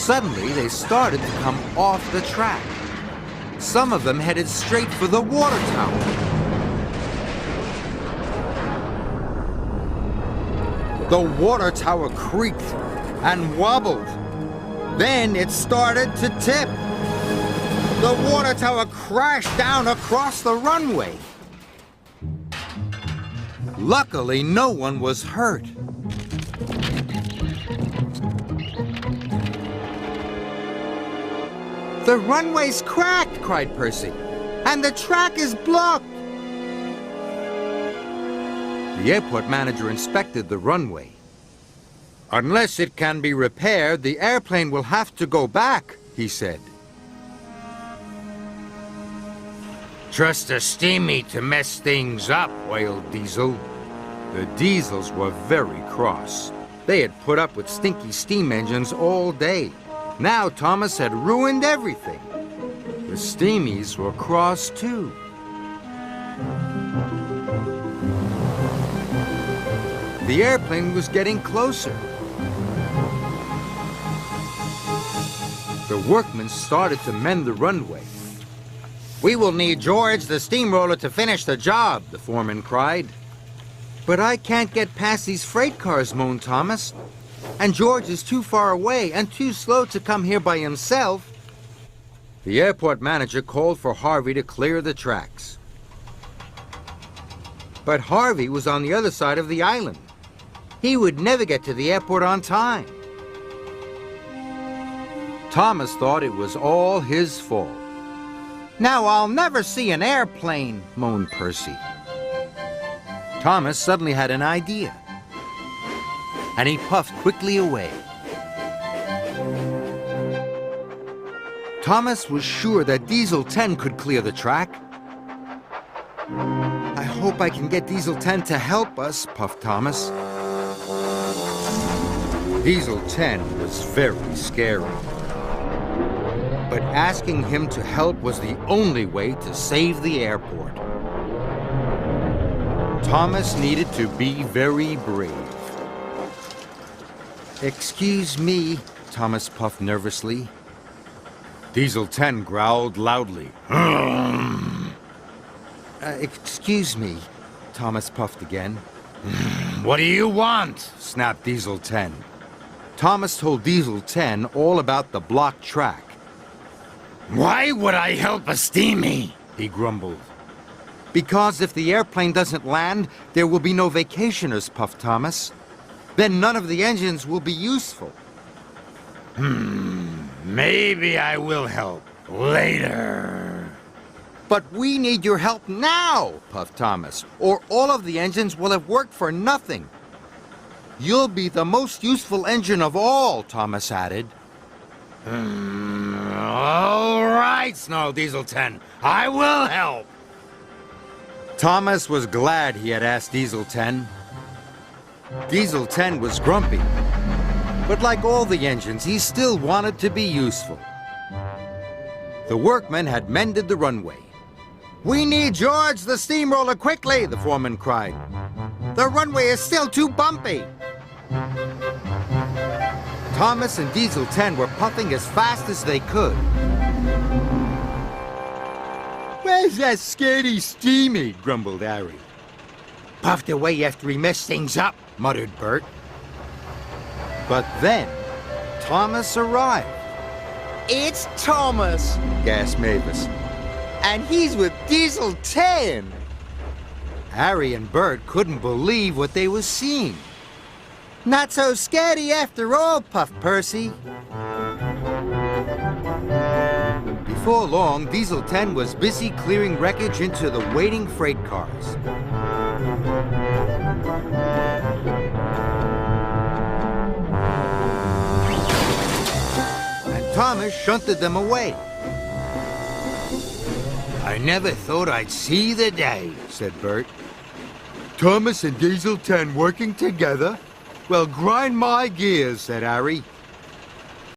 Suddenly, they started to come off the track. Some of them headed straight for the water tower. The water tower creaked and wobbled. Then it started to tip. The water tower crashed down across the runway. Luckily, no one was hurt. The runway's cracked, cried Percy, and the track is blocked. The airport manager inspected the runway. Unless it can be repaired, the airplane will have to go back, he said. Trust a steamy to mess things up, wailed Diesel. The Diesels were very cross. They had put up with stinky steam engines all day. Now Thomas had ruined everything. The Steamies were cross too. The airplane was getting closer. The workmen started to mend the runway. We will need George the Steamroller to finish the job, the foreman cried. But I can't get past these freight cars, moaned Thomas. And George is too far away and too slow to come here by himself. The airport manager called for Harvey to clear the tracks. But Harvey was on the other side of the island. He would never get to the airport on time. Thomas thought it was all his fault. Now I'll never see an airplane, moaned Percy. Thomas suddenly had an idea, and he puffed quickly away. Thomas was sure that Diesel 10 could clear the track. I hope I can get Diesel 10 to help us, puffed Thomas. Diesel 10 was very scary. But asking him to help was the only way to save the airport. Thomas needed to be very brave. Excuse me, Thomas puffed nervously. Diesel 10 growled loudly. Excuse me, Thomas puffed again. What do you want? Snapped Diesel 10. Thomas told Diesel 10 all about the blocked track. Why would I help a steamy? He grumbled. Because if the airplane doesn't land, there will be no vacationers, puffed Thomas. Then none of the engines will be useful. Maybe I will help later. But we need your help now, puffed Thomas, or all of the engines will have worked for nothing. You'll be the most useful engine of all, Thomas added. All right, snarled Diesel 10. I will help. Thomas was glad he had asked Diesel 10. Diesel 10 was grumpy, but like all the engines, he still wanted to be useful. The workmen had mended the runway. We need George the Steamroller quickly, the foreman cried. The runway is still too bumpy. Thomas and Diesel 10 were puffing as fast as they could. Where's that scaredy steamy? Grumbled Arry. Puffed away after he messed things up, muttered Bert. But then, Thomas arrived. It's Thomas, gasped Mavis. And he's with Diesel 10. Arry and Bert couldn't believe what they were seeing. Not so scary after all, puffed Percy. Before long, Diesel 10 was busy clearing wreckage into the waiting freight cars. And Thomas shunted them away. I never thought I'd see the day, said Bert. Thomas and Diesel 10 working together? Well, grind my gears, said Arry.